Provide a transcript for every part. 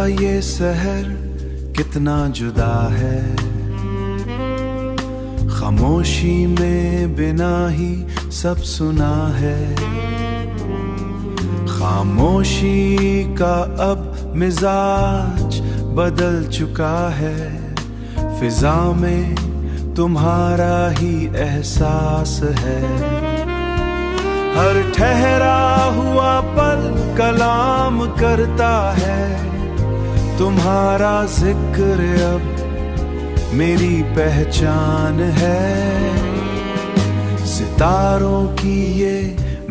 ये शहर कितना जुदा है, खामोशी में बिना ही सब सुना है। खामोशी का अब मिजाज बदल चुका है, फिजा में तुम्हारा ही एहसास है। हर ठहरा हुआ पल कलाम करता है, तुम्हारा जिक्र अब मेरी पहचान है। सितारों की ये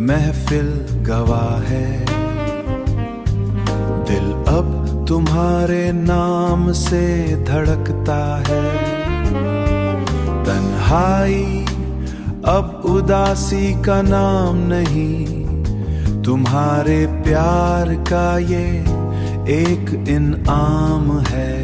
महफिल गवाह है, दिल अब तुम्हारे नाम से धड़कता है। तन्हाई अब उदासी का नाम नहीं, तुम्हारे प्यार का ये एक इनाम है।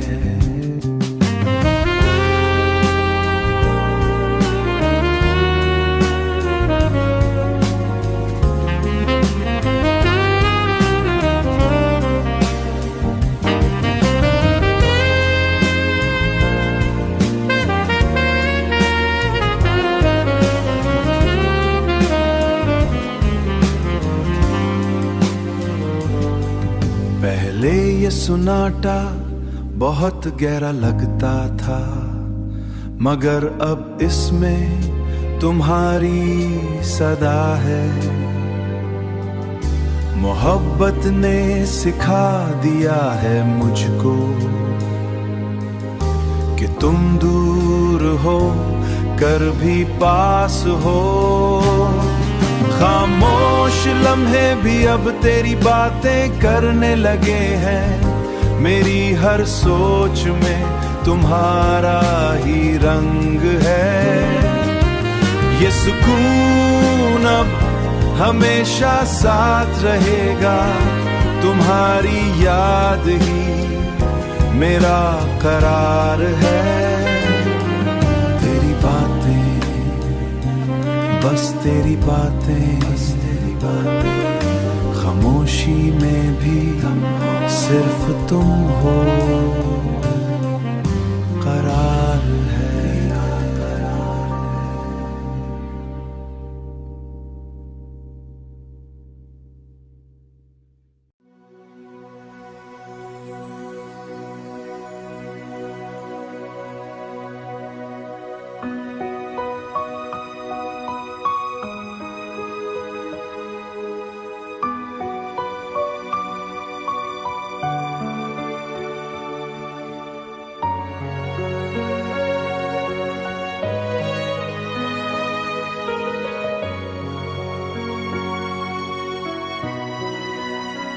पहले ये सुनाटा बहुत गहरा लगता था, मगर अब इसमें तुम्हारी सदा है। मोहब्बत ने सिखा दिया है मुझको कि तुम दूर हो कर भी पास हो। खामोश लम्हे भी अब तेरी बातें करने लगे हैं, मेरी हर सोच में तुम्हारा ही रंग है। ये सुकून अब हमेशा साथ रहेगा, तुम्हारी याद ही मेरा करार है। तेरी बातें बस तेरी बातें, खामोशी में भी सिर्फ तुम हो, करार है।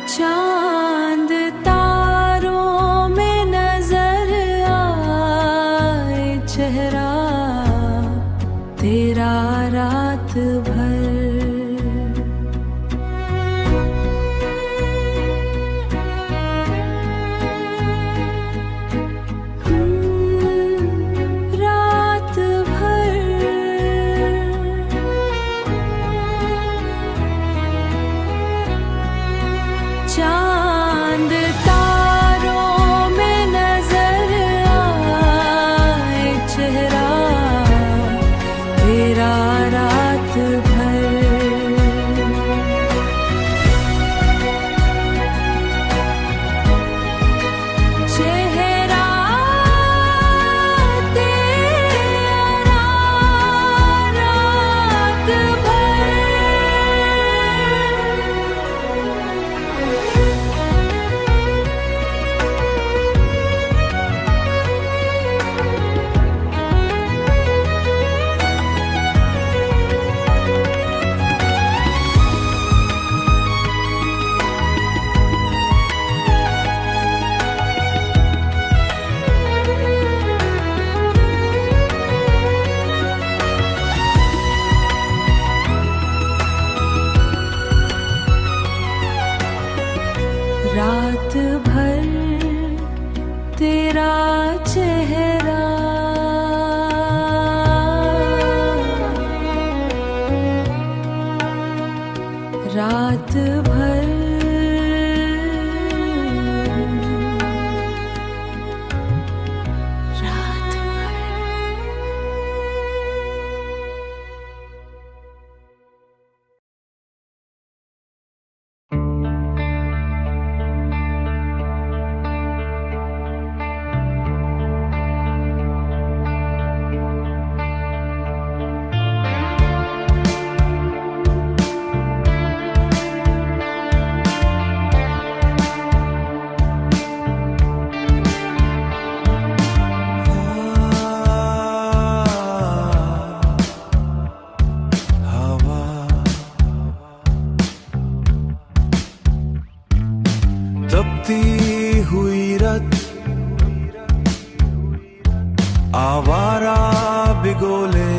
चांद तारों में नजर आए चेहरा तेरा रात भर। रात भर चांद तारों में नजर आए चेहरा तेरा रात भर। चेहरा तेरा रात भर। रात भर तेरा चेहरा रात भर आवारा बिगोले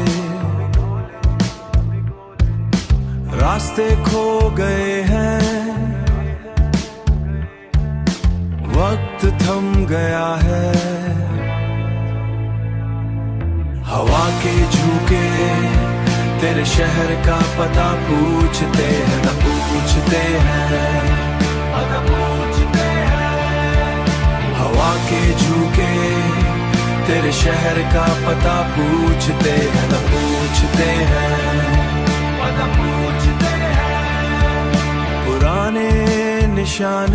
रास्ते खो गए हैं, वक्त थम गया है। हवा के झोंके तेरे शहर का पता पूछते हैं, न पूछते हैं। हवा के झोंके तेरे शहर का पता पूछते हैं, न पूछते हैं। पुराने निशान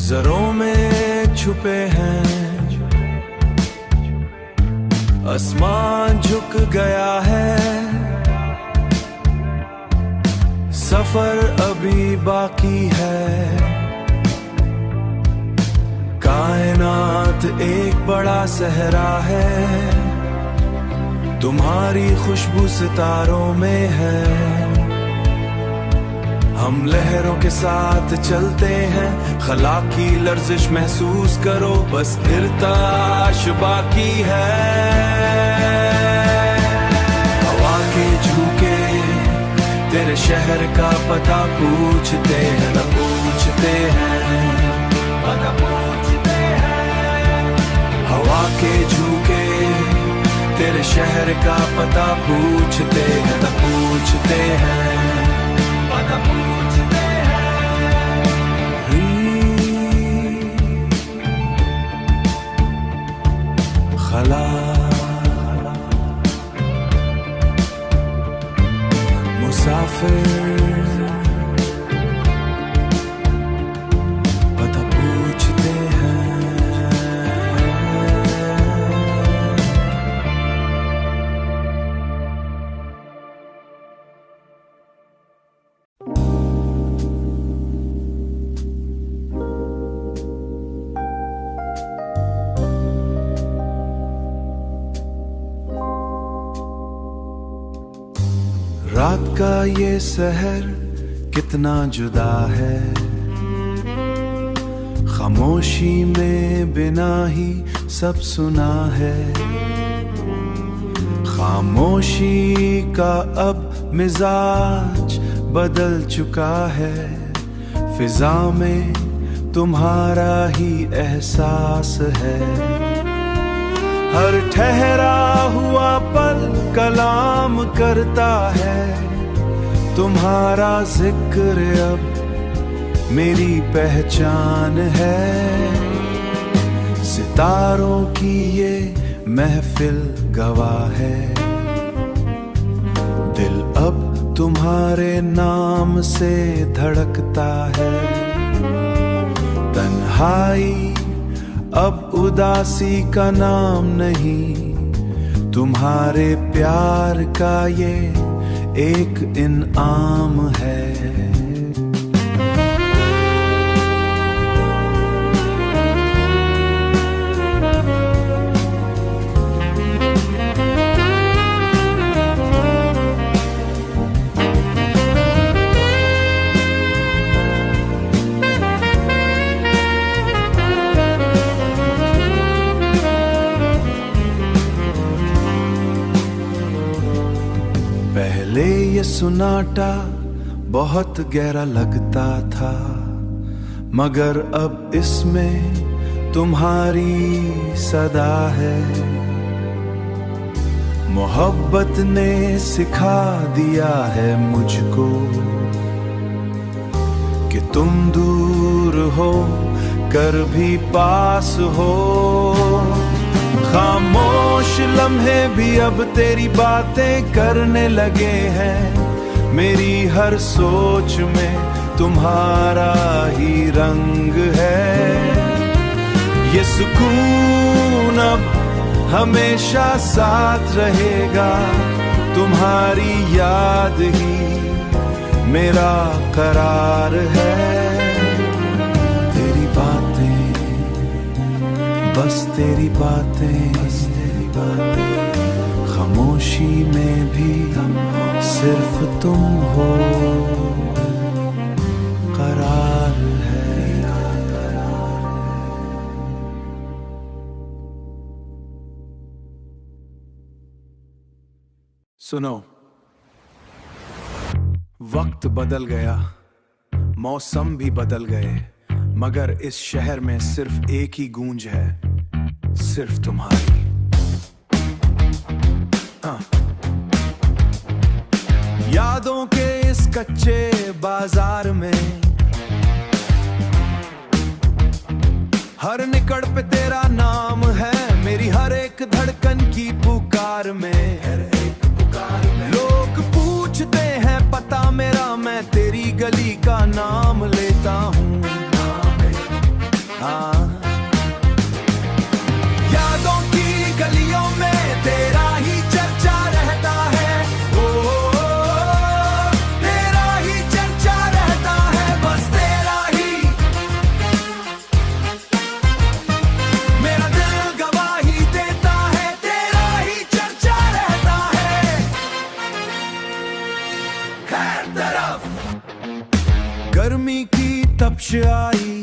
जरों में छुपे हैं, आसमान झुक गया है, सफर अभी बाकी है। कायनात एक बड़ा सहरा है, तुम्हारी खुशबू सितारों में है। हम लहरों के साथ चलते हैं, खला की लर्जिश महसूस करो, बस इर्ताश बाकी है। हवा के झोंके तेरे शहर का पता पूछते हैं, न पूछते हैं। हवा के झोंके तेरे शहर का पता पूछते हैं, न पूछते हैं। खला मुसाफिर पता पूछते हैं। रात का ये शहर कितना जुदा है, खामोशी में बिना ही सब सुना है। खामोशी का अब मिजाज बदल चुका है, फिजा में तुम्हारा ही एहसास है। हर ठहरा हुआ पल कलाम करता है, तुम्हारा जिक्र अब मेरी पहचान है। सितारों की ये महफिल गवाह है, दिल अब तुम्हारे नाम से धड़कता है। तन्हाई अब उदासी का नाम नहीं, तुम्हारे प्यार का ये एक इनाम है। पहले ये सुनाटा बहुत गहरा लगता था, मगर अब इसमें तुम्हारी सदा है। मोहब्बत ने सिखा दिया है मुझको कि तुम दूर हो कर भी पास हो। खामोश लम्हे भी अब तेरी बातें करने लगे हैं, मेरी हर सोच में तुम्हारा ही रंग है। ये सुकून अब हमेशा साथ रहेगा, तुम्हारी याद ही मेरा करार है। तेरी बातें, बस तेरी बातें, खामोशी में भी सिर्फ तुम हो, करार है। सुनो, वक्त बदल गया, मौसम भी बदल गए, मगर इस शहर में सिर्फ एक ही गूंज है, सिर्फ तुम्हारी। यादों के इस कच्चे बाजार में हर निकड़ पे तेरा नाम है, मेरी हर एक धड़कन की पुकार में, लोग पूछते हैं पता मेरा, मैं तेरी गली का नाम लेता हूँ। हाँ, यादों की गलियों में तेरा ही चर्चा रहता है, तेरा ही चर्चा रहता है, बस तेरा ही। मेरा दिल गवाही देता है, तेरा ही चर्चा रहता है हर तरफ। गर्मी की तपश आई,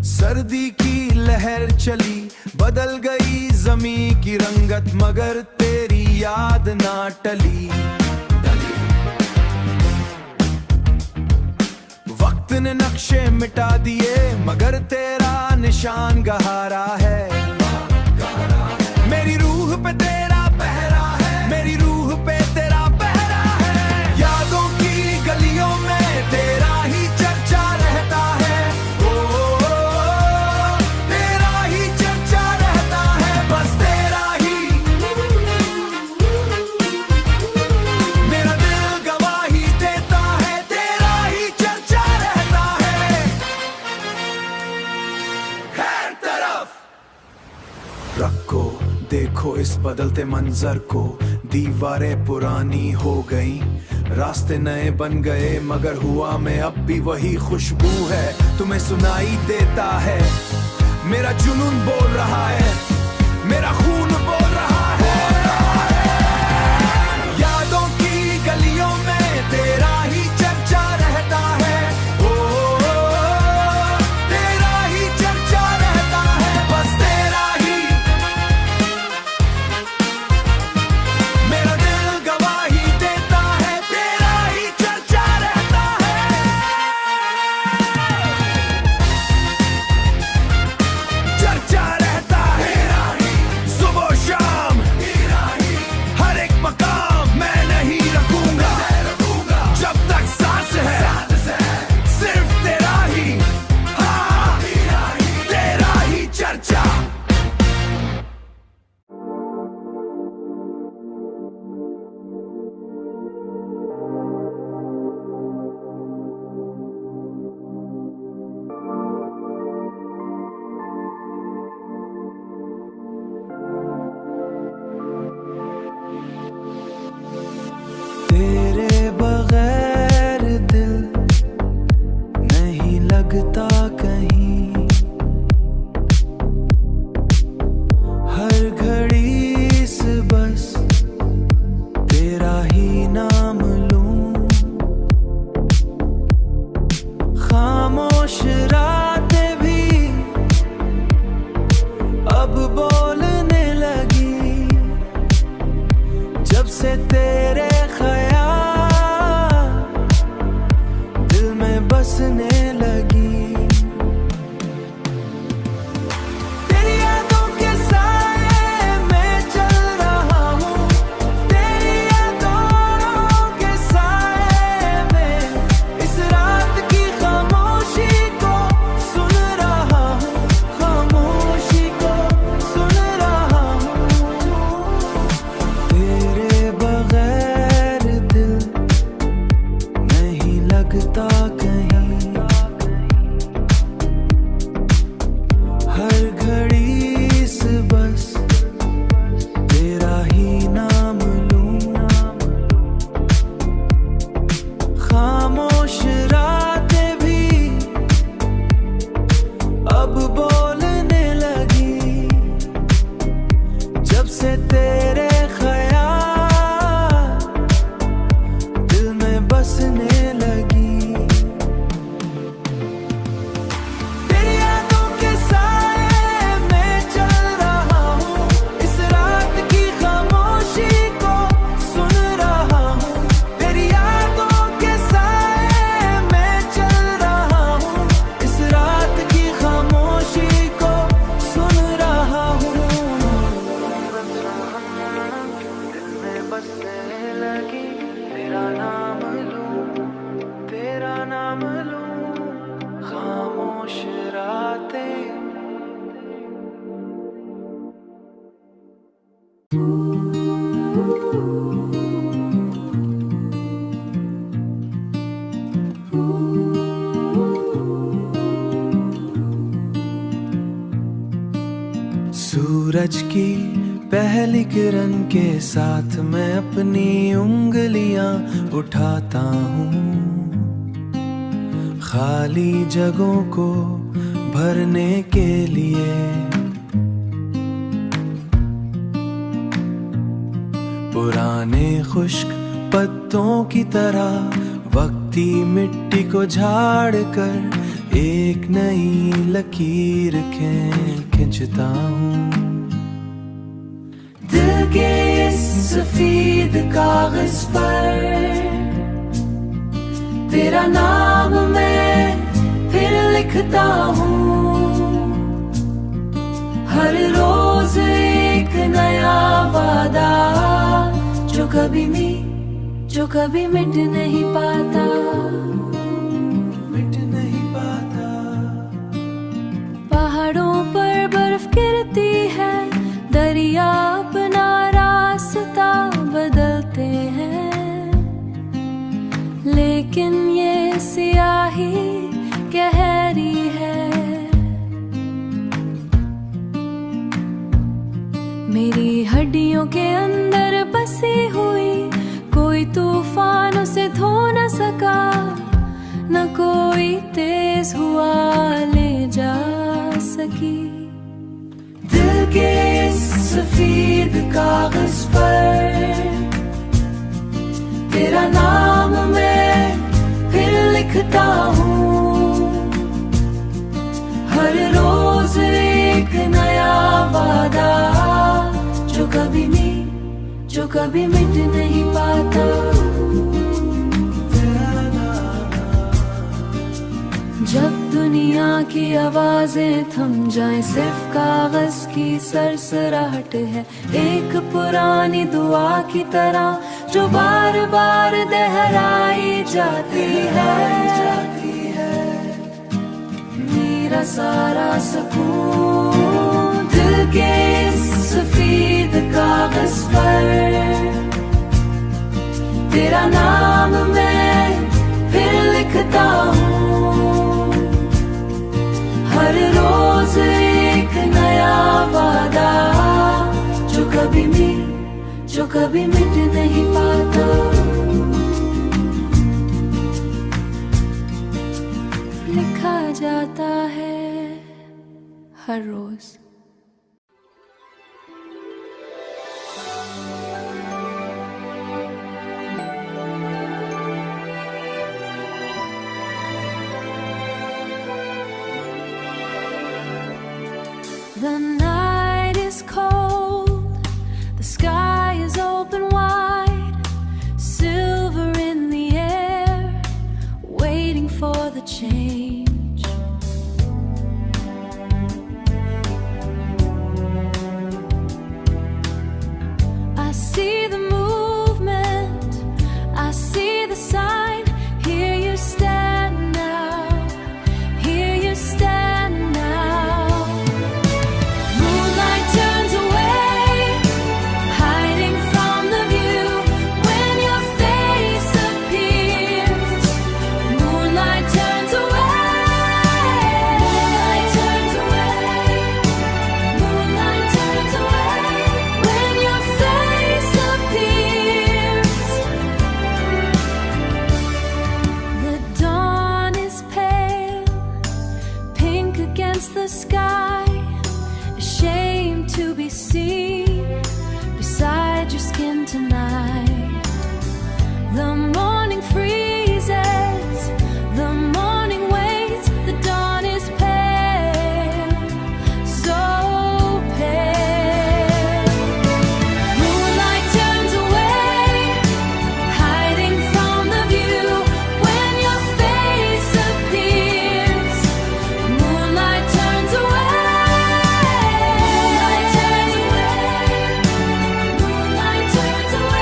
सर्दी की लहर चली, बदल गई जमीन की रंगत, मगर तेरी याद ना टली। वक्त ने नक्शे मिटा दिए, मगर तेरा निशान गहरा है, मेरी रूह पे तेरा पहरा है, मेरी रूह पे तेरा पहरा है। यादों की गलियों में तेरा ही चर्चा रहता है, तेरा ही चर्चा रहता है, बस तेरा ही। मेरा दिल गवाही देता है, तेरा ही चर्चा रहता है हर तरफ। रखो देखो इस बदलते मंजर को, दीवारें पुरानी हो गई, रास्ते नए बन गए, मगर हुआ में अब भी वही खुशबू है, तुम्हें सुनाई देता है। मेरा जुनून बोल रहा है, मेरा खून बोल रहा है, यादों की गलियों में तेरा ही चर्चा रहता है, तेरा ही चर्चा रहता है, बस तेरा ही। मेरा दिल गवाही देता है, तेरा ही चर्चा रहता है, चर्चा रहता है, सुबह शाम हर एक मकाम मैं नहीं रखूंगा, जब तक सांस है सिर्फ तेरा ही। हाँ, तेरा ही चर्चा। तेरे बगैर दिल नहीं लगता कहीं, हर घड़ी इस बस तेरा ही नाम लूं, खामोश रातें भी अब बोलने लगी, जब से तेरे ख्याल दिल में बसने लगी। सूरज की पहली किरण के साथ मैं अपनी उंगलियां उठाता हूँ, खाली जगहों को भरने के लिए। पुराने खुश्क पत्तों की तरह वक्ती मिट्टी को झाड़ कर एक नई लकीर खींचता हूँ। दिल के इस सफेद कागज पर तेरा नाम मैं फिर लिखता हूँ। हर रोज एक नया वादा जो कभी मिट नहीं पाता, मिट नहीं पाता। पहाड़ों पर बर्फ गिरती है, दरिया अपना रास्ता बदलते हैं, लेकिन ये सियाही गहरी है। मेरी हड्डियों के अंदर बसी हुई कोई तूफान उसे धो न सका, न कोई तेज हुआ ले जा सकी। दिल के इस सफेद कागज पर तेरा नाम मैं फिर लिखता हूँ। हर रोज एक नया वादा जो कभी मिट नहीं पाता। जब दुनिया की आवाजें थम जाएं, सिर्फ कागज की सरसराहट है, एक पुरानी दुआ की तरह जो बार बार दोहराई जाती है। मेरा सारा सुकून दिल के सफेद कागज पर तेरा नाम मैं फिर लिखता हूँ। हर रोज एक नया वादा जो कभी मिट नहीं पाता। लिखा जाता है हर रोज। The night is cold, the sky is open wide, silver in the air, waiting for the change. I see the movement, I see the sign, here you stand now, here you stand now. The sky, ashamed to be seen beside your skin tonight. The morning freezes, the morning waits, the dawn is pale, so pale. Moonlight turns away, hiding from the view when your face appears. Moonlight turns away. Moonlight turns away. Moonlight turns away.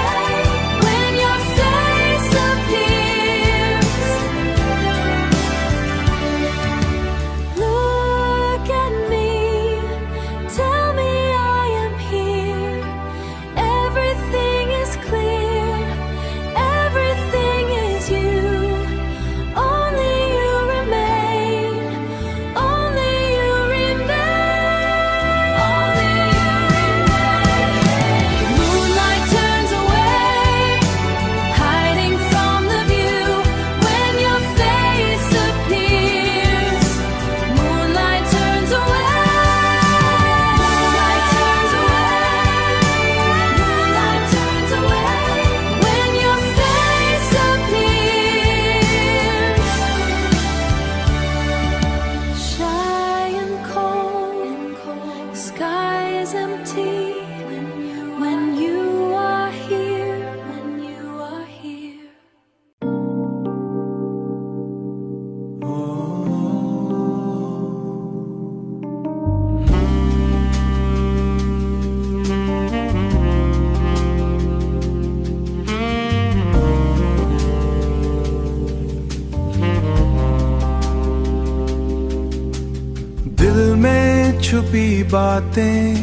छुपी बातें,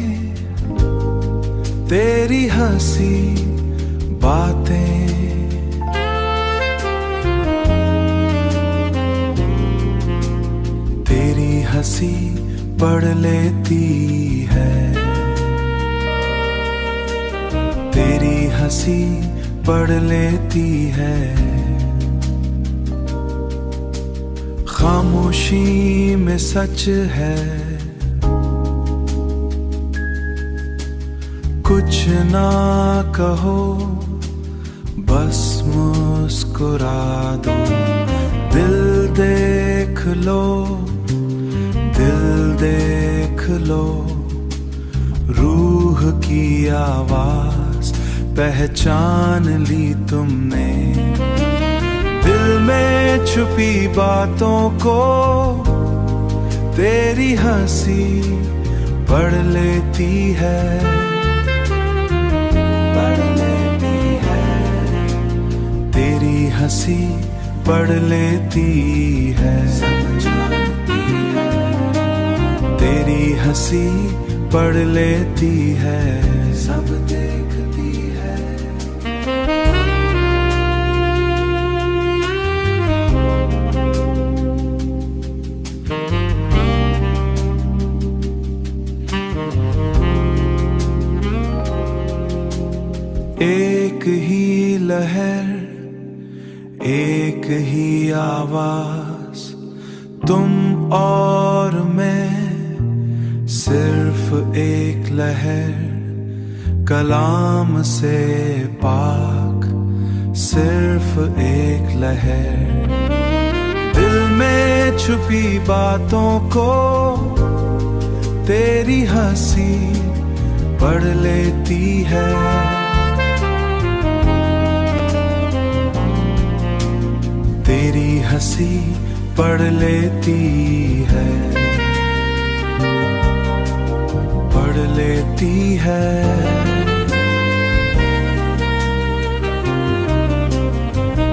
तेरी हंसी बातें, तेरी हंसी पढ़ लेती है, तेरी हंसी पढ़ लेती है। खामोशी में सच है, कुछ ना कहो बस मुस्कुरा दो। दिल देख लो, दिल देख लो, रूह की आवाज पहचान ली तुमने। दिल में छुपी बातों को तेरी हंसी पढ़ लेती है, पढ़ लेती है। तेरी हंसी पढ़ लेती है, समझती है। तेरी हंसी पढ़ लेती है, सब देखती है। एक ही लहर, एक ही आवाज, तुम और मैं, सिर्फ एक लहर, कलाम से पाक, सिर्फ एक लहर। दिल में छुपी बातों को तेरी हंसी पढ़ लेती है, तेरी हंसी पढ़ लेती है, पढ़ लेती है।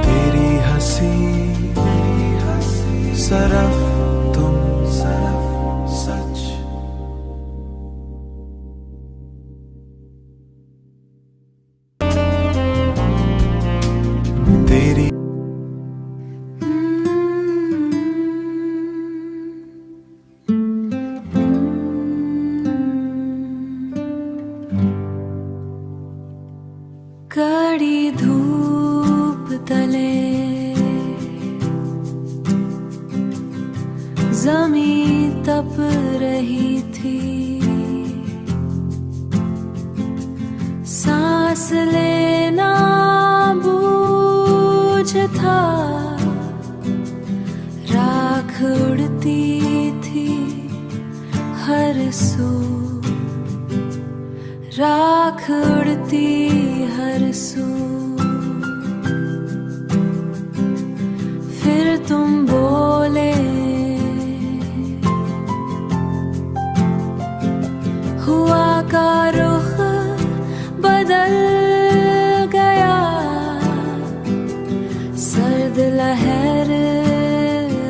तेरी हंसी सरफ तुम, सरफ सच। तेरी कड़ी धूप तले ज़मीं तप रही थी, सांस लेना बूझ था, राख उड़ती थी हर सू, राख उड़ती हर सू। फिर तुम बोले, हुआ का रुख बदल गया, सर्द लहर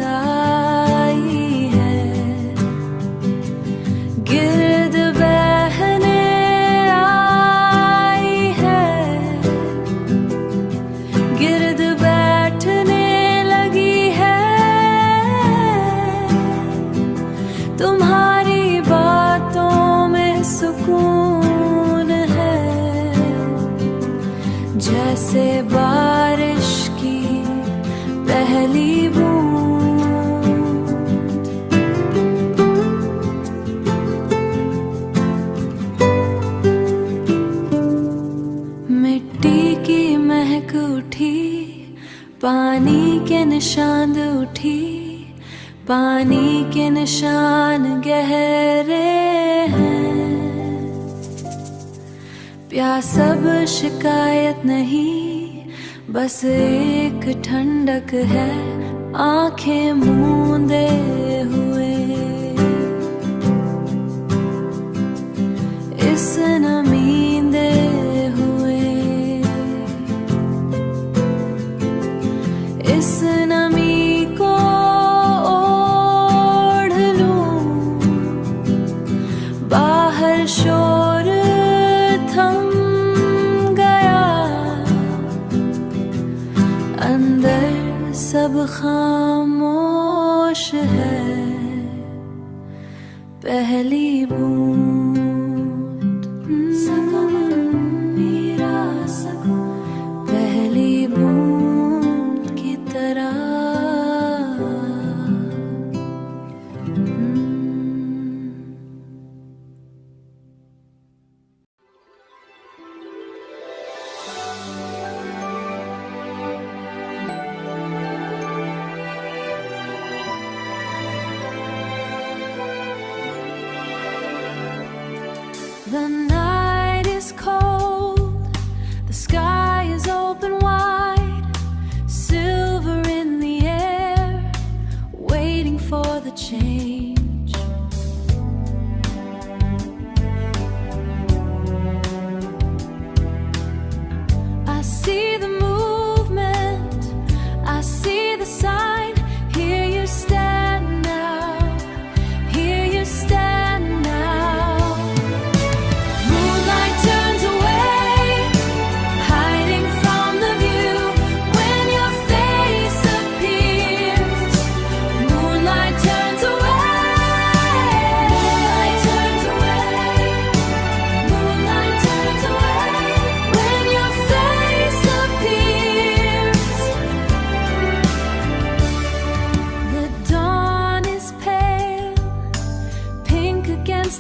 आई है, गिर्द बहने आई है, गिर्द बैठने लगी है। तुम्हारी बातों में सुकून है, जैसे बारिश की पहली बूंद। मिट्टी की महक उठी, पानी के निशान उठी, पानी के निशान गहरे हैं। प्यास अब शिकायत नहीं, बस एक ठंडक है, आंखें मूंदे हुए। इस नमींदे हुए, इस नमी को ओढ़ लूं, पहली बूंद मेरा पहली बूंद की तरह The night is cold, the sky is open wide, silver in the air, waiting for the change. I see the movement, I see the sign, here you stand now, here you stand now.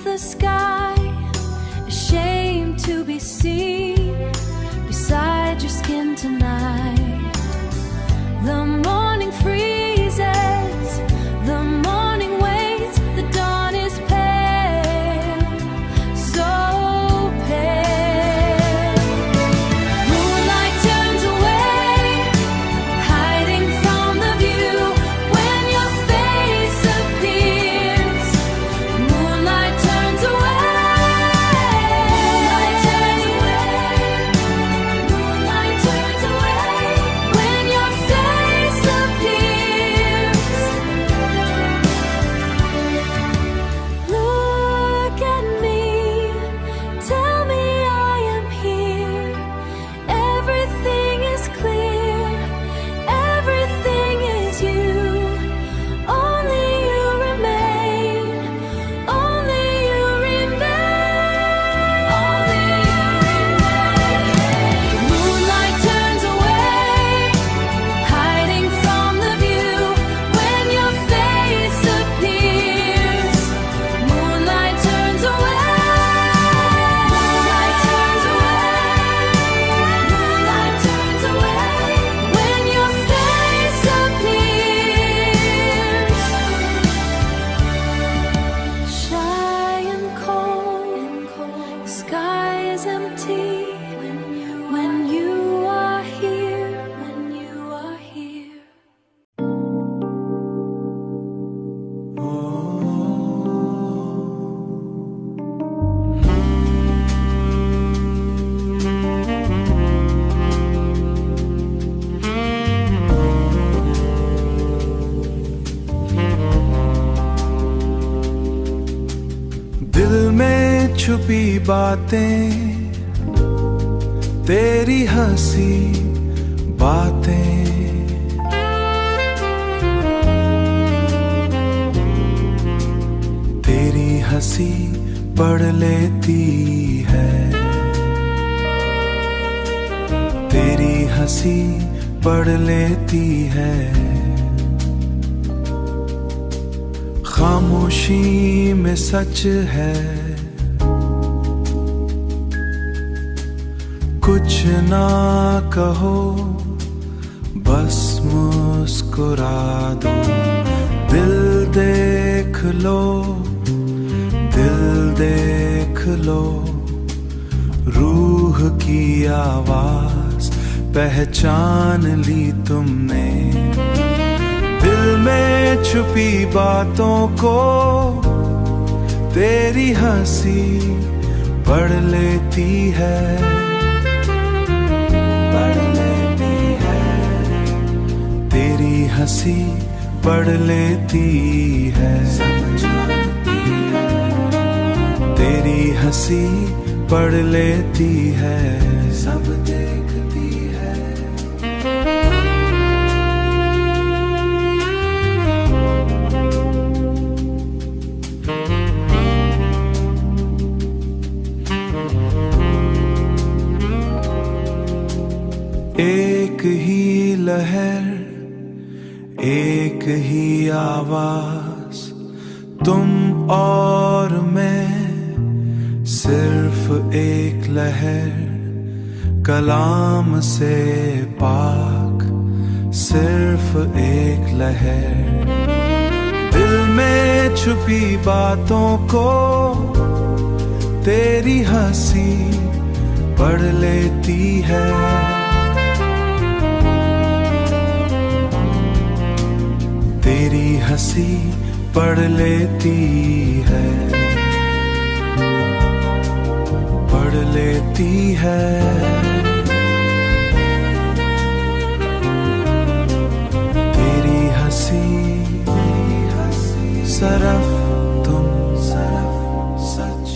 The sky, ashamed to be seen beside your skin tonight. The morning freezes, the morning waits, the dawn is pale, so pale. Moonlight turns away, hiding from the view when your face appears. Moonlight turns away, moonlight turns away, moonlight turns away when your face appears. Look at me, tell me I am here. Everything is clear, everything is you. Only you remain, only you remain, only you remain. Moonlight turns away, hiding from the view when your face appears. Moonlight turns away, moonlight turns away, moonlight turns away when your face appears. Shy and cold, the sky is empty when you are here, when you are here. दिल में छुपी बातें, तेरी हंसी बातें, तेरी हंसी पढ़ लेती है, तेरी हंसी पढ़ लेती है। खामोशी में सच है, कुछ ना कहो बस मुस्कुरा दो। दिल देख लो, दिल देख लो, रूह की आवाज पहचान ली तुमने। दिल में छुपी बातों को तेरी हंसी पढ़ लेती है, पढ़ लेती है। तेरी हंसी पढ़ लेती है, समझती है। तेरी हंसी पढ़ लेती है, सब देखती है। लहर, एक ही आवाज, तुम और मैं, सिर्फ एक लहर, कलाम से पाक, सिर्फ एक लहर। दिल में छुपी बातों को तेरी हंसी पढ़ लेती है। तेरी हंसी पढ़ लेती है, पढ़ लेती है। तेरी हंसी सरफ तुम, सरफ सच।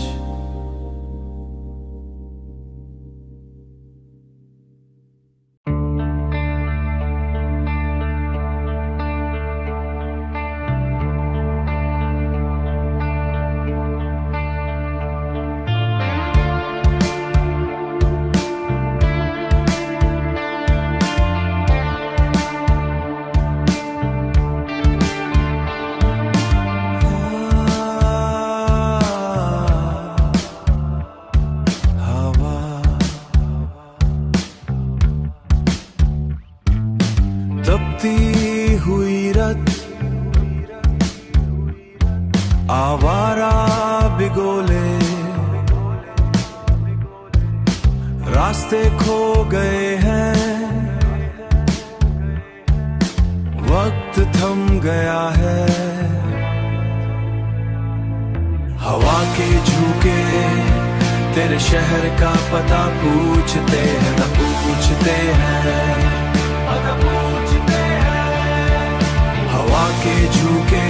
तपती हुई रत, आवारा बिगोले, रास्ते खो गए हैं, वक्त थम गया है। हवा के झोंके तेरे शहर का पता पूछते हैं, न पूछते हैं। हवा के झोंके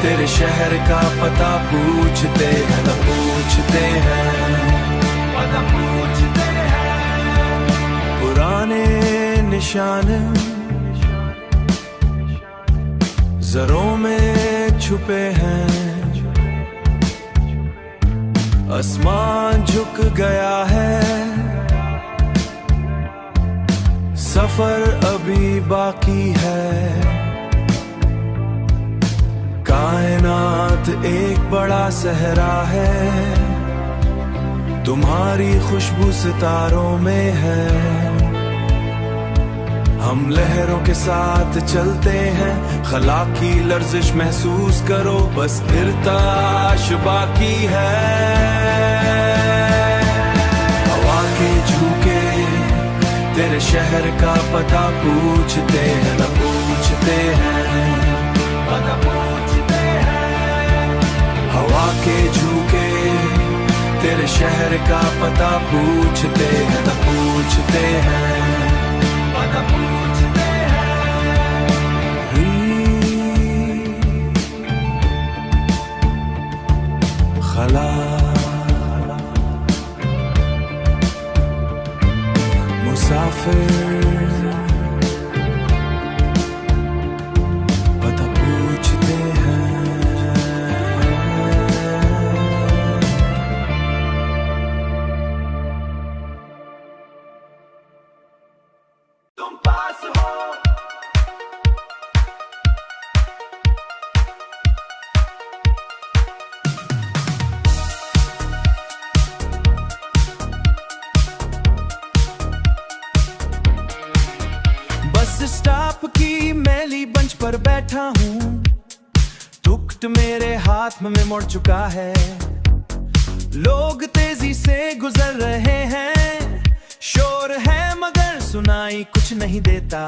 तेरे शहर का पता पूछते हैं, न पूछते हैं। पुराने निशान जरों में छुपे हैं, आसमान झुक गया है, सफर अभी बाकी है। कायनात एक बड़ा सहरा है, तुम्हारी खुशबू सितारों में है। हम लहरों के साथ चलते हैं, खला की लर्जिश महसूस करो, बस इर्ताश बाकी है। हवा के झोंके तेरे शहर का पता पूछते हैं, न पूछते हैं। हवा के झोंके तेरे शहर का पता पूछते हैं, न पूछते हैं। खला मुसाफिर पता पूछते हैं। तुम पास हो, बस स्टॉप की मैली बंच पर बैठा हूँ, टुकट मेरे हाथ में मुड़ चुका है। लोग तेजी से गुजर रहे हैं, शोर है मगर सुनाई कुछ नहीं देता।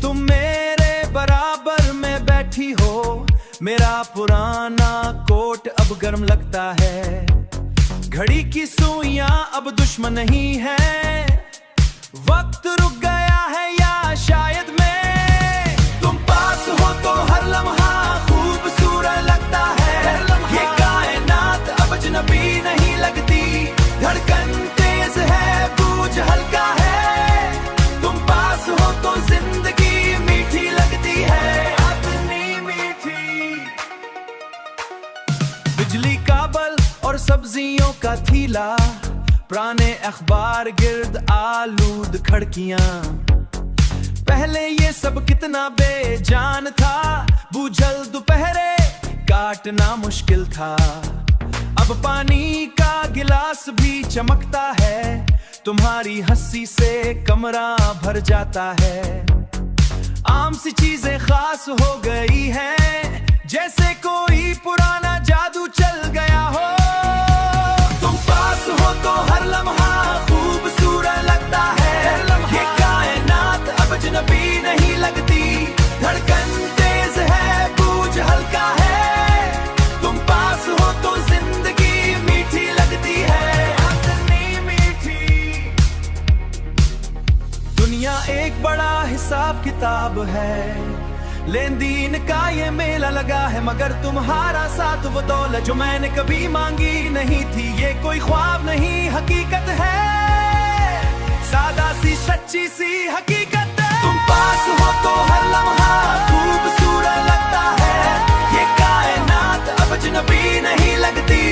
तुम मेरे बराबर में बैठी हो, मेरा पुराना कोट अब गर्म लगता है। घड़ी की सुइयां अब दुश्मन नहीं है, वक्त रुक गया है या शायद मैं। तुम पास हो तो हर लम्हा खूबसूरत लगता है, ये कायनात अब अजनबी नहीं लगती। धड़कन तेज है, बोझ हल्का है, तुम पास हो तो जिंदगी मीठी लगती है, अपनी मीठी। बिजली का बल्ब और सब्जियों का थीला, पुराने अखबार गिर्द आलूद खिड़कियां, पहले ये सब कितना बेजान था, बूझल दोपहरे काटना मुश्किल था। अब पानी का गिलास भी चमकता है, तुम्हारी हंसी से कमरा भर जाता है। आम सी चीजें खास हो गई हैं, जैसे कोई पुराना जादू चल गया हो। तुम पास हो तो हर लम्हा खूबसूरत लगता है, ये कायनात अब अजनबी नहीं लगती। धड़कन तेज है, बोझ हल्का है, तुम पास हो तो जिंदगी मीठी लगती है, इतनी मीठी। दुनिया एक बड़ा हिसाब किताब है, लेन देन का ये मेला लगा है, मगर तुम्हारा साथ वो दौलत जो मैंने कभी मांगी नहीं थी। ये कोई ख्वाब नहीं, हकीकत है, सादा सी सच्ची सी हकीकत है। तुम पास हो तो हर लम्हा खूबसूरत लगता है, ये कायनात अब अजनबी नहीं लगती।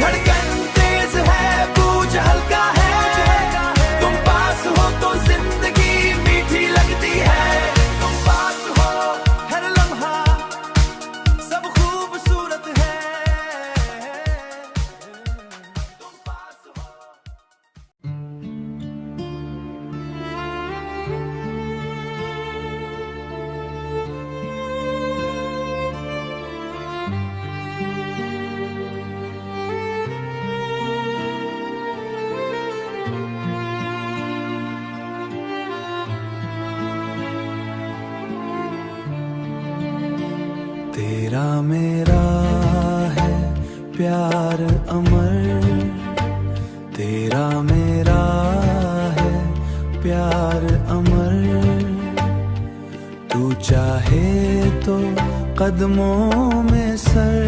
धड़कन तेज है, बोझ हल्का है, तुम पास हो तो जिंदगी मीठी लगती है। तुम पास हो, हर लम्हा सब खूबसूरत है, तुम पास हो। तेरा मेरा है प्यार अमर, तेरा मेरा है प्यार अमर। तू चाहे तो कदमों में सर,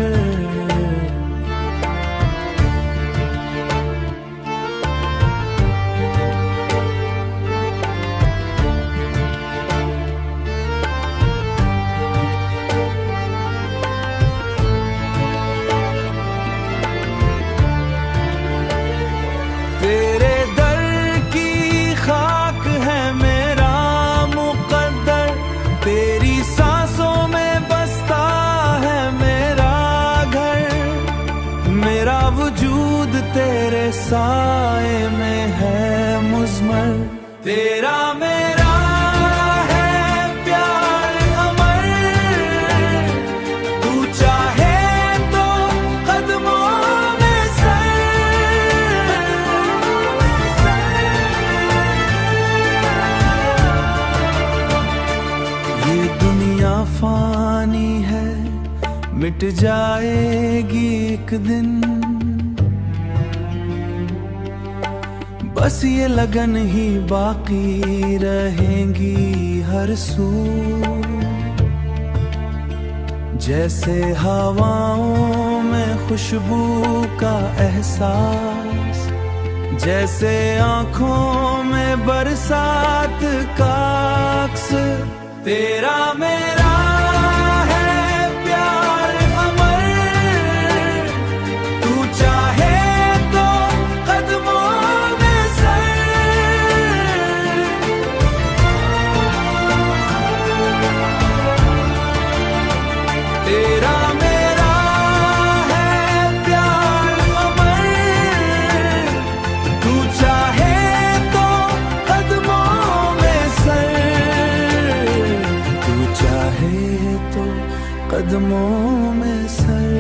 तेरे दर की खाक है मेरा मुकद्दर, तेरी सांसों में बसता है मेरा घर। मेरा वजूद तेरे साए में है मुज़मर, तेरा मेरा है प्यार अमर। तू चाहे तो कदमों में सर, ये दुनिया फानी है, मिट जाएगी एक दिन। बस ये लगन ही बाकी रहेंगी हर सू। जैसे हवाओं में खुशबू का एहसास, जैसे आंखों में बरसात का अक्स। तेरा मेरा है प्यार अमर, तू चाहे तो कदमों में सर। तेरा मेरा है प्यार अमर, तू चाहे तो कदमों में सर, तू चाहे तो कदमों में सर।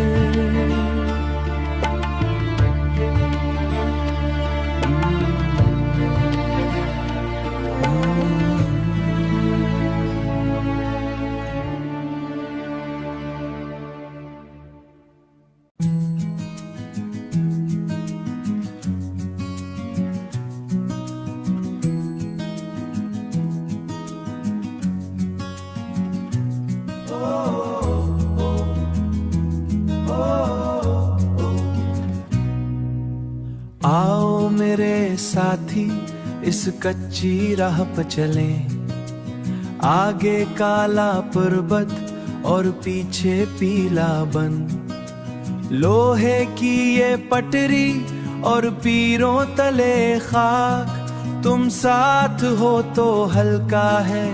आओ मेरे साथी इस कच्ची राह पर चलें, आगे काला पर्वत और पीछे पीला बन। लोहे की ये पटरी और पीरों तले खाक, तुम साथ हो तो हल्का है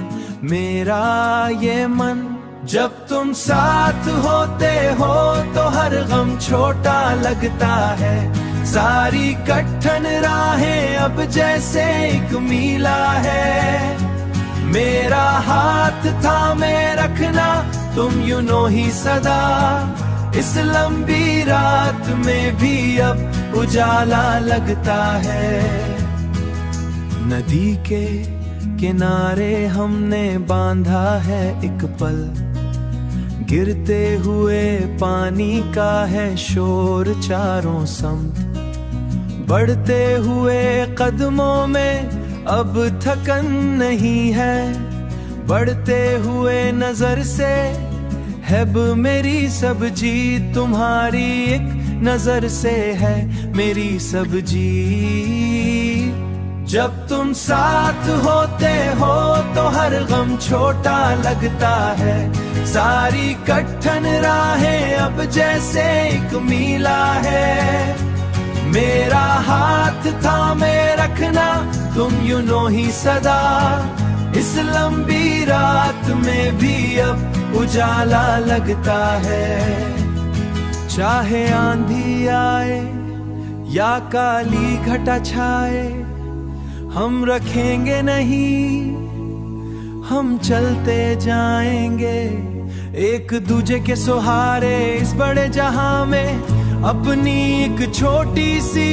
मेरा ये मन। जब तुम साथ होते हो तो हर गम छोटा लगता है, सारी कठिन राहें अब जैसे एक मीला है। मेरा हाथ थामे रखना तुम यूं ही सदा, इस लंबी रात में भी अब उजाला लगता है। नदी के किनारे हमने बांधा है एक पल, गिरते हुए पानी का है शोर चारों समत। बढ़ते हुए कदमों में अब थकन नहीं है, बढ़ते हुए नजर से हैब मेरी सब्जी, तुम्हारी एक नजर से है मेरी सब्जी। जब तुम साथ होते हो तो हर गम छोटा लगता है, सारी कठिन राहें अब जैसे एक मीला है। मेरा हाथ थामे रखना तुम यूं ही सदा, इस लंबी रात में भी अब उजाला लगता है। चाहे आंधी आए या काली घटा छाए, हम रखेंगे नहीं, हम चलते जाएंगे एक दूजे के सहारे। इस बड़े जहां में अपनी एक छोटी सी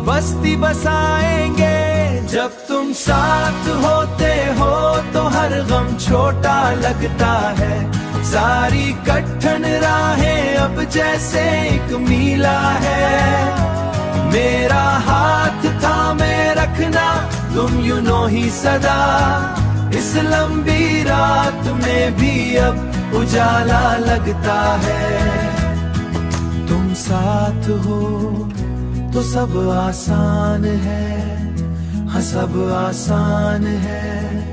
बस्ती बसाएंगे। जब तुम साथ होते हो तो हर गम छोटा लगता है, सारी कठिन राहें अब जैसे एक मीला है। मेरा हाथ थामे रखना तुम यूं ही सदा, इस लंबी रात में भी अब उजाला लगता है। तुम साथ हो तो सब आसान है, हाँ सब आसान है।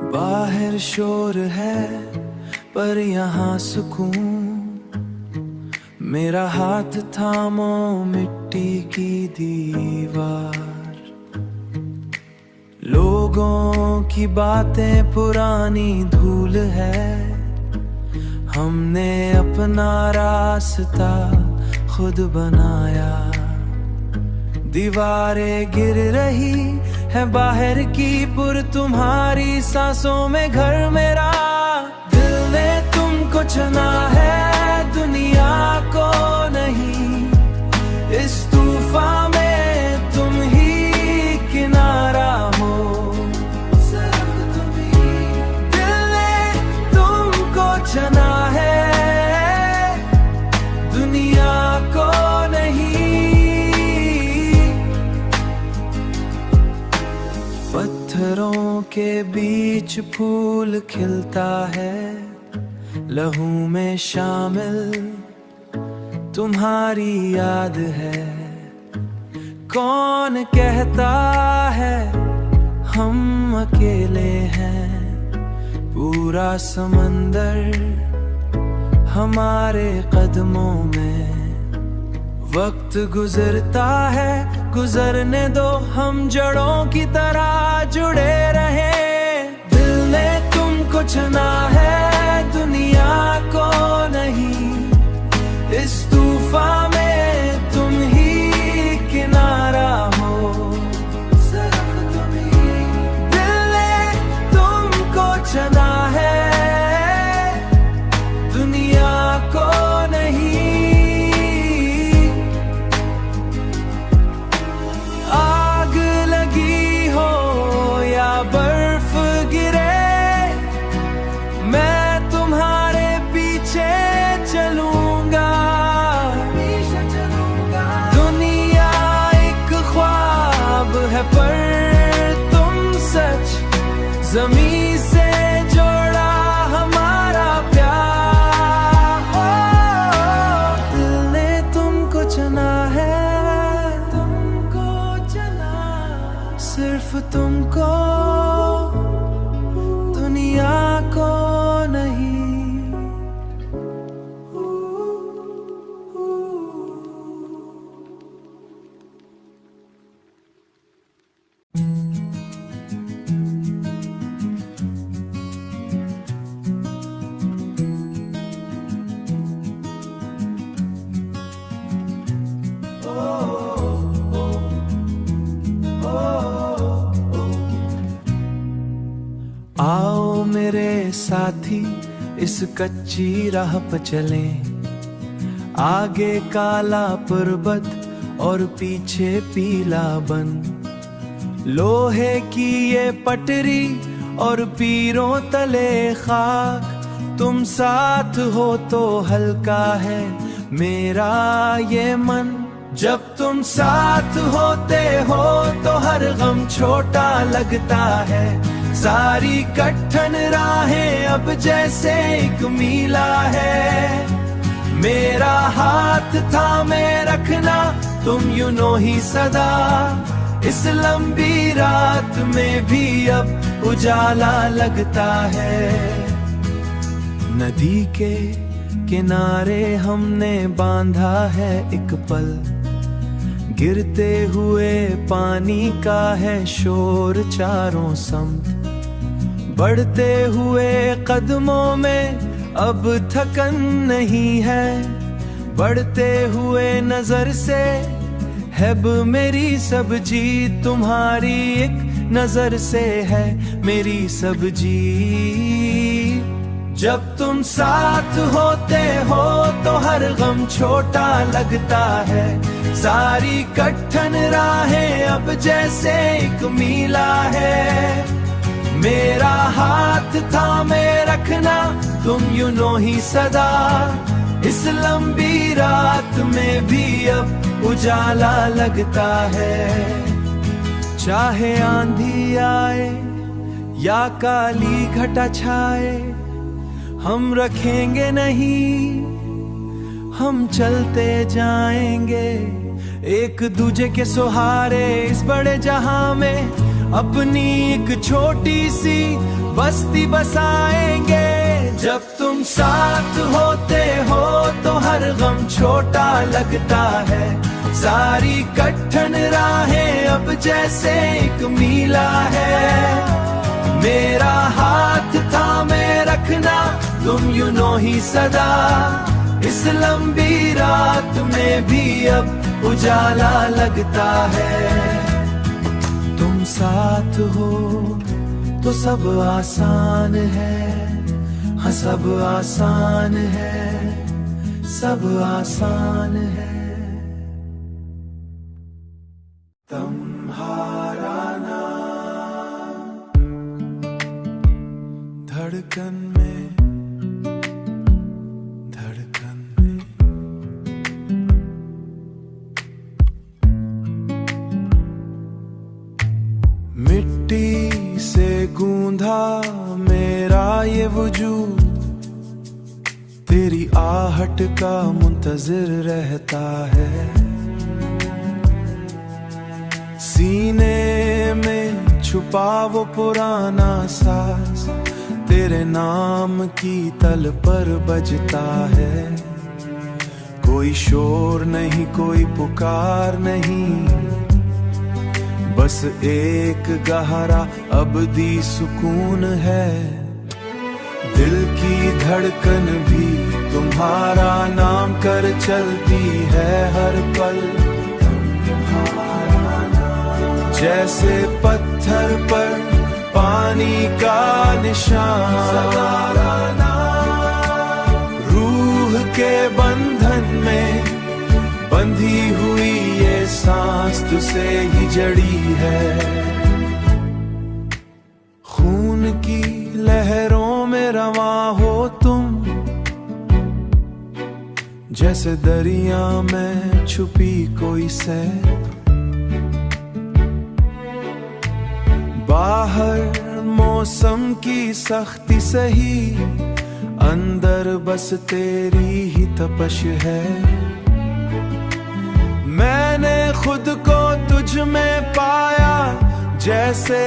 बाहर शोर है पर यहाँ सुकून, मेरा हाथ थामो मिट्टी की दीवार। लोगों की बातें पुरानी धूल है, हमने अपना रास्ता खुद बनाया। दीवारें गिर रही है बाहर की पुर, तुम्हारी सांसों में घर मेरा। दिल ने तुमको चुना है दुनिया को नहीं, इस तूफान में तुम ही किनारा हो, सिर्फ तुम ही। दिल ने तुमको चुना है दुनिया को नहीं। पत्थरों के बीच फूल खिलता है, लहू में शामिल तुम्हारी याद है। कौन कहता है हम अकेले हैं, पूरा समंदर हमारे कदमों में। वक्त गुजरता है, गुजरने दो, हम जड़ों की तरह जुड़े रहे। दिल ने तुमको चुना है दुनिया को नहीं, इस तूफान में तुम ही किनारा हो, सिर्फ तुम ही। दिल ने तुमको चुना है दुनिया को नहीं। आग लगी हो या बर्फ गिरे, मैं तुम्हारे पीछे चलूंगा। दुनिया एक ख्वाब है पर तुम सच, ज़मीं से जोड़ा हमारा प्यार। दिल ने तुमको चुना है, तुमको चुना, सिर्फ तुमको, दुनिया को नहीं। आओ मेरे साथी इस कच्ची राह पर चलें, आगे काला पर्वत और पीछे पीला बन, लोहे की ये पटरी और पीरों तले खाक, तुम साथ हो तो हल्का है मेरा ये मन। जब तुम साथ होते हो तो हर गम छोटा लगता है, सारी कठिन राहें अब जैसे एक मीला है। मेरा हाथ थामे रखना तुम यूं ही सदा, इस लंबी रात में भी अब उजाला लगता है। नदी के किनारे हमने बांधा है एक पल, गिरते हुए पानी का है शोर चारों समत, बढ़ते हुए कदमों में अब थकन नहीं है, बढ़ते हुए नजर से हैब मेरी सब्जी, तुम्हारी एक नजर से है मेरी सब्जी। जब तुम साथ होते हो तो हर गम छोटा लगता है, सारी कठिन राहें अब जैसे एक मीला है। मेरा हाथ थामे रखना तुम यूं ही सदा, इस लंबी रात में भी अब उजाला लगता है। चाहे आंधी आए या काली घटा छाए, हम रखेंगे नहीं, हम चलते जाएंगे एक दूजे के सहारे। इस बड़े जहां में अपनी एक छोटी सी बस्ती बसाएंगे। जब तुम साथ होते हो तो हर गम छोटा लगता है, सारी कठिन राहें अब जैसे एक मीला है। मेरा हाथ थामे रखना तुम यूं ही सदा, इस लंबी रात में भी अब उजाला लगता है। तुम साथ हो तो सब आसान है, हाँ सब आसान है, सब आसान है। तुम्हारा नाम धड़कन में, धड़कन में। मिट्टी से गूंधा मेरा ये वजूद, तेरी आहट का मुंतजिर रहता है। सीने में छुपा वो पुराना साज, तेरे नाम की तल पर बजता है। कोई शोर नहीं, कोई पुकार नहीं, बस एक गहरा अबदी सुकून है। दिल की धड़कन भी तुम्हारा नाम कर चलती है हर पल। जैसे पत्थर पर पानी का निशान, रूह के बंधन में बंधी हुई ये सांस तुझसे ही जड़ी है। खून की लहरों में रवा हो तुम, जैसे दरिया में छुपी कोई सैर। बाहर मौसम की सख्ती सही, अंदर बस तेरी ही तपश है। मैंने खुद को तुझ में पाया, जैसे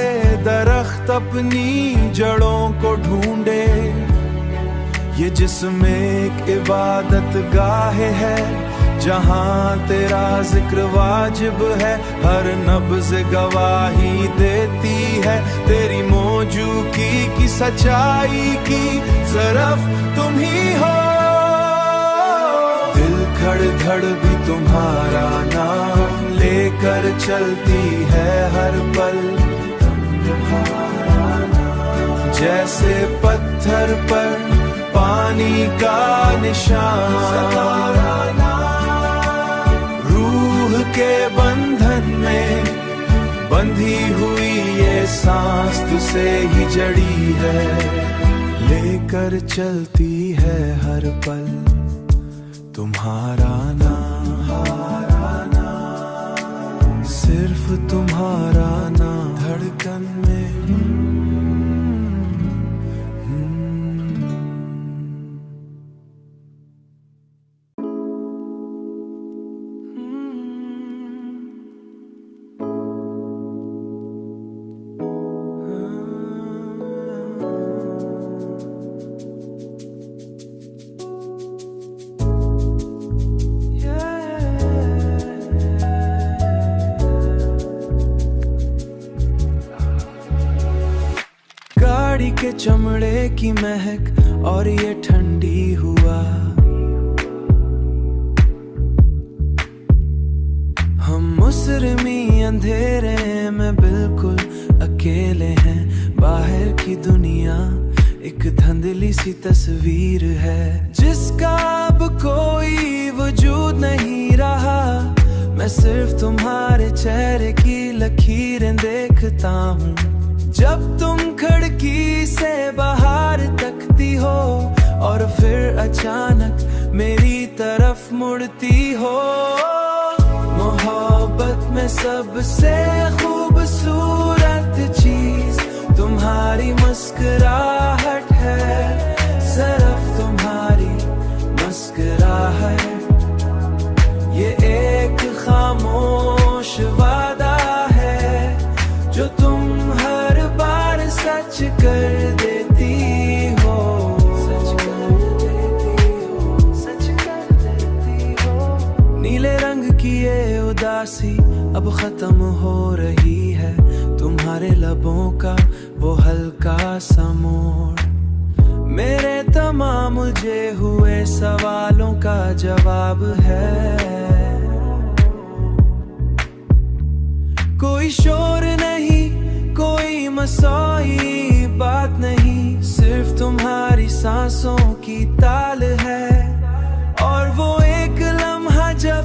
दरख्त अपनी जड़ों को ढूंढे। ये जिस्म एक इबादत गाह है, जहाँ तेरा जिक्र वाजिब है। हर नब्ज़ गवाही देती है तेरी मौजूदगी की, सच्चाई की तरफ तुम ही हो। दिल धड़ धड़ भी तुम्हारा नाम चलती है हर पल तुम्हारा नाम। जैसे पत्थर पर पानी का निशान, रूह के बंधन में बंधी हुई ये सांस तुझसे ही जड़ी है। लेकर चलती है हर पल तुम्हारा नाम, सिर्फ तुम्हारा नाम धड़कन में। गाड़ी के चमड़े की महक और ये ठंडी हुआ, हम मुसरमी अंधेरे में बिल्कुल अकेले हैं। बाहर की दुनिया एक धुंधली सी तस्वीर है जिसका अब कोई वजूद नहीं रहा। मैं सिर्फ तुम्हारे चेहरे की लकीरें देखता हूँ जब तुम खिड़की से बाहर तकती हो और फिर अचानक मेरी तरफ मुड़ती हो। मोहब्बत में सबसे खूबसूरत चीज तुम्हारी मुस्कुराहट है, सिर्फ तुम्हारी मुस्कुराहट। ये एक खामोश वादा है जो तुम हर बार सच कर देती हो, सच कर देती हो, सच कर देती हो। नीले रंग की ये उदासी अब खत्म हो रही है, तुम्हारे लबों का वो हल्का सा मोड़ मेरे तमाम उलझे हुए सवालों का जवाब है। कोई शोर नहीं, कोई मसौई बात नहीं, सिर्फ तुम्हारी सांसों की ताल है। और वो एक लम्हा जब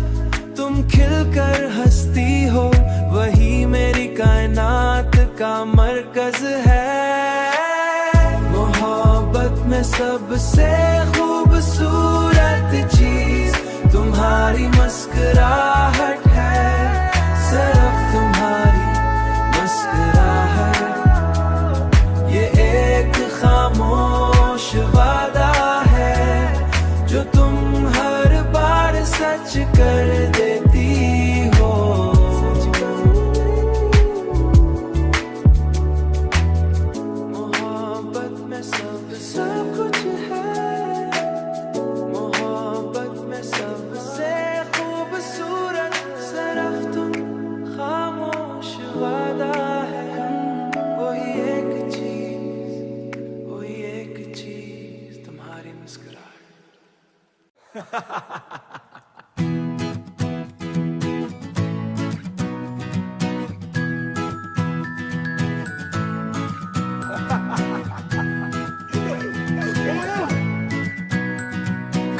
तुम खिलकर हंसती हो, वही मेरी कायनात का मरकज है। मोहब्बत में सबसे खूबसूरत चीज तुम्हारी मुस्कुराहट है, सिर्फ तुम्हारी मुस्कुराहट। ये एक खामोश वादा है जो तुम हर बार सच कर देती हो। मोहब्बत में सब कुछ है, मोहब्बत में सबसे खूबसूरत सिर्फ तुम खामोश वादा है। वही एक चीज तुम्हारी मुस्कुराहट।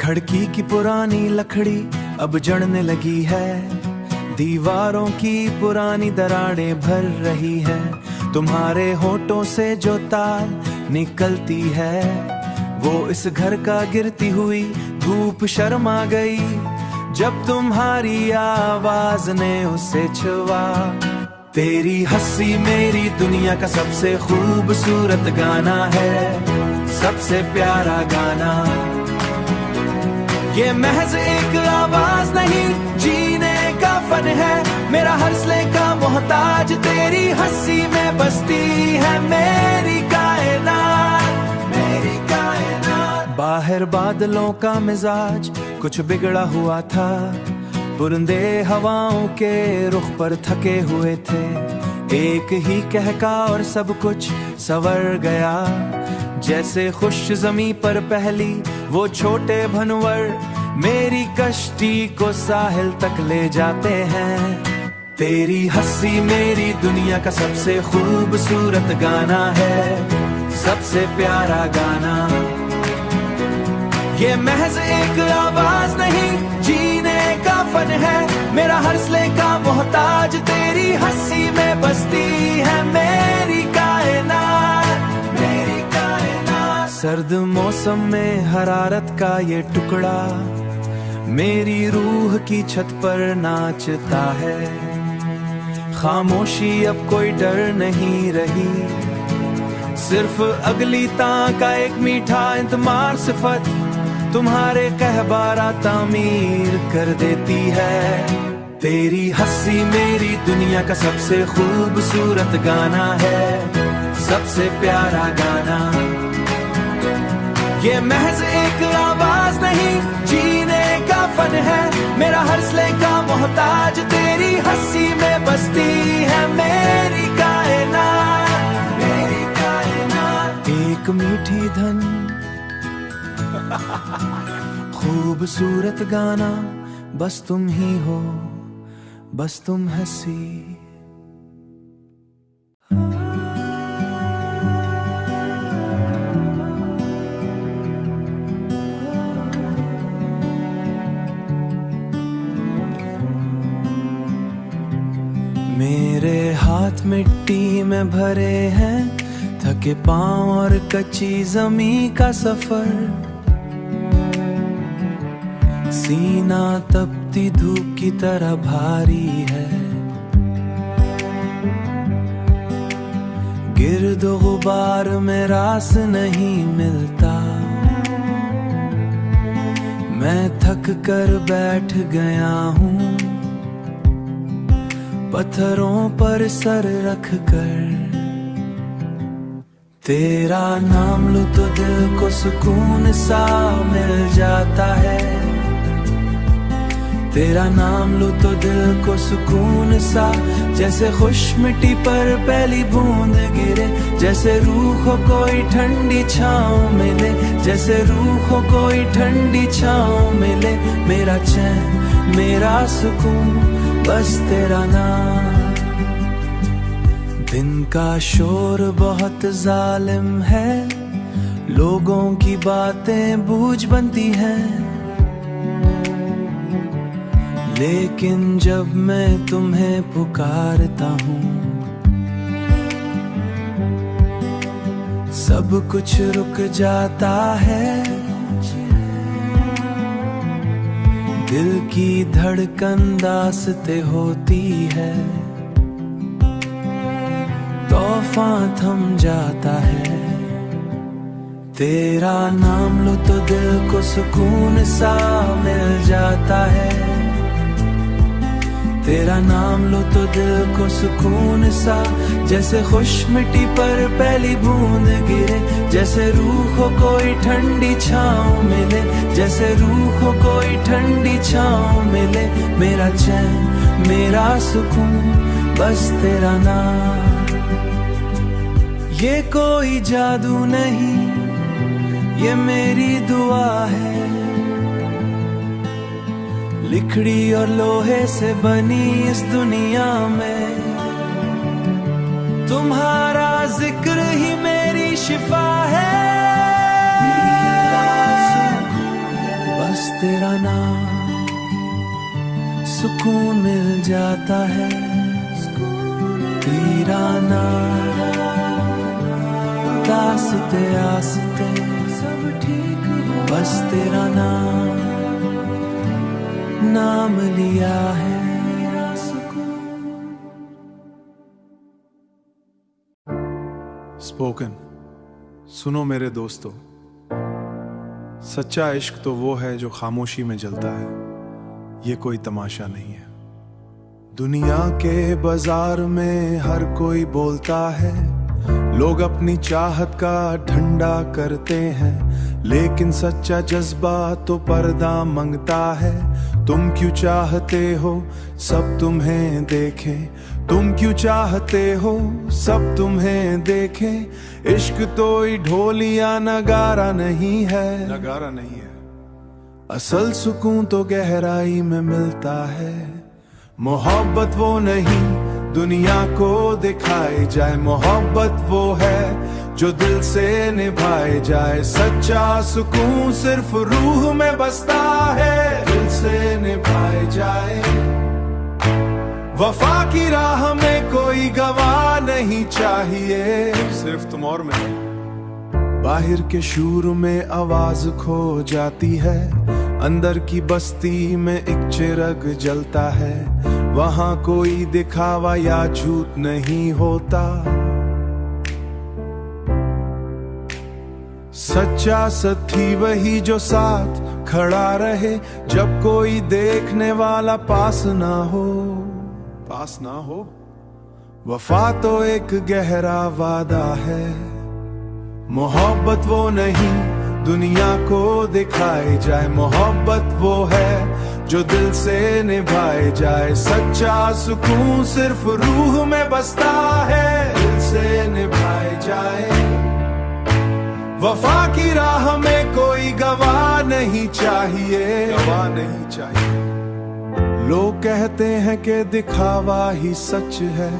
खिड़की की पुरानी लकड़ी अब जड़ने लगी है, दीवारों की पुरानी दरारें भर रही है। तुम्हारे होठों से जो तार निकलती है वो इस घर का गिरती हुई धूप शर्मा गई जब तुम्हारी आवाज ने उसे छुआ। तेरी हंसी मेरी दुनिया का सबसे खूबसूरत गाना है, सबसे प्यारा गाना। ये महज एक आवाज नहीं, जीने का फन है। मेरा हौसले का मोहताज तेरी हंसी में बसती है मेरी कायनात, मेरी कायनात। बाहर बादलों का मिजाज कुछ बिगड़ा हुआ था, बुरंदे हवाओं के रुख पर थके हुए थे। एक ही कहका और सब कुछ संवर गया, जैसे खुश जमी पर पहली वो छोटे भनवर मेरी कश्ती को साहिल तक ले जाते हैं। तेरी हंसी मेरी दुनिया का सबसे खूबसूरत गाना है, सबसे प्यारा गाना। ये महज एक आवाज नहीं, जीने का फन है। मेरा हौसले का मोहताज तेरी हंसी में बसती है मेरी कायनात, मेरी कायनात। सर्द मौसम में हरारत का ये टुकड़ा मेरी रूह की छत पर नाचता है। खामोशी अब कोई डर नहीं रही, सिर्फ अगली तां का एक मीठा इंतमार सिफत तुम्हारे कहबारा तामीर कर देती है। तेरी हंसी मेरी दुनिया का सबसे खूबसूरत गाना है, सबसे प्यारा गाना। ये महज एक आवाज नहीं, जीने का फन है। मेरा हौसले का मोहताज तेरी हंसी में बसती है मेरी कायनात, मेरी कायनात। एक मीठी धन खूबसूरत गाना, बस तुम ही हो, बस तुम हंसी। मेरे हाथ मिट्टी में भरे हैं, थके पांव और कच्ची जमीन का सफर। सीना तपती धूप की तरह भारी है, गिर्द गुबार में रास नहीं मिलता। मैं थक कर बैठ गया हूँ, पत्थरों पर सर रख कर। तेरा नाम लो तो दिल को सुकून सा मिल जाता है। तेरा नाम लो तो दिल को सुकून सा, जैसे खुश मिट्टी पर पहली बूंद गिरे। जैसे रूह को कोई ठंडी छाँव मिले, जैसे रूह को कोई ठंडी छाँव मिले। मेरा चैन मेरा सुकून बस तेरा नाम। दिन का शोर बहुत जालिम है, लोगों की बातें बूझ बनती हैं। लेकिन जब मैं तुम्हें पुकारता हूँ, सब कुछ रुक जाता है। दिल की धड़कन दास्ते होती है, तूफान थम जाता है। तेरा नाम लो तो दिल को सुकून सा मिल जाता है। तेरा नाम लो तो दिल को सुकून सा, जैसे खुश मिट्टी पर पहली बूंद गिरे। जैसे रूह को कोई ठंडी छाँव मिले, जैसे रूह को कोई ठंडी छाँव मिले। मेरा चैन मेरा सुकून बस तेरा नाम। ये कोई जादू नहीं, ये मेरी दुआ है। लिकड़ी और लोहे से बनी इस दुनिया में, तुम्हारा जिक्र ही मेरी शिफा है। बस तेरा नाम सुकून मिल जाता है। तेरा नाम दास्ते आस्ते सब ठीक हो। बस तेरा नाम नाम लिया है स्पोकन। सुनो मेरे दोस्तों, सच्चा इश्क तो वो है जो खामोशी में जलता है, ये कोई तमाशा नहीं है। दुनिया के बाजार में हर कोई बोलता है, लोग अपनी चाहत का ठंडा करते हैं। लेकिन सच्चा जज्बा तो पर्दा मंगता है। तुम क्यों चाहते हो सब तुम्हें देखें, तुम क्यों चाहते हो सब तुम्हें देखें। इश्क तो ढोलिया नगारा नहीं है, नगारा नहीं है। असल सुकून तो गहराई में मिलता है। मोहब्बत वो नहीं दुनिया को दिखाई जाए, मोहब्बत वो है जो दिल से निभाए जाए। सच्चा सुकून सिर्फ रूह में बसता है, दिल से निभाए जाए। वफा की राह में कोई गवाह नहीं चाहिए, सिर्फ तुम और मैं। बाहर के शूर में आवाज खो जाती है, अंदर की बस्ती में एक चिराग जलता है। वहां कोई दिखावा या झूठ नहीं होता, सच्चा साथी वही जो साथ खड़ा रहे जब कोई देखने वाला पास ना हो। वफा तो एक गहरा वादा है, मोहब्बत वो नहीं दुनिया को दिखाई जाए, मोहब्बत वो है जो दिल से निभाए जाए। सच्चा सुकून सिर्फ रूह में बसता है, दिल से निभाए जाए। वफा की राह में कोई गवाह नहीं चाहिए, लोग कहते हैं कि दिखावा ही सच है,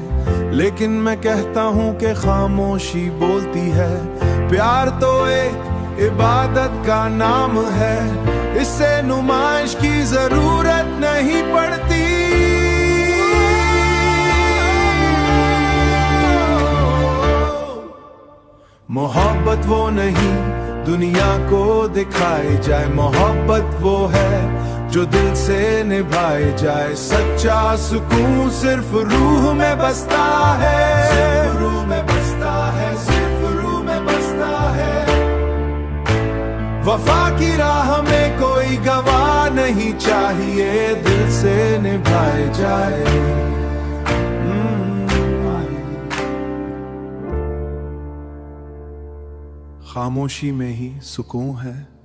लेकिन मैं कहता हूँ कि खामोशी बोलती है। प्यार तो एक इबादत का नाम है, इससे नुमाइश की जरूरत नहीं पड़ती। मोहब्बत वो नहीं दुनिया को दिखाई जाए, मोहब्बत वो है जो दिल से निभाए जाए। सच्चा सुकून सिर्फ रूह में बसता है, सिर्फ रूह में बसता है, सिर्फ रूह में बसता है। वफा की राह में कोई गवाह नहीं चाहिए, दिल से निभाए जाए। खामोशी में ही सुकून है।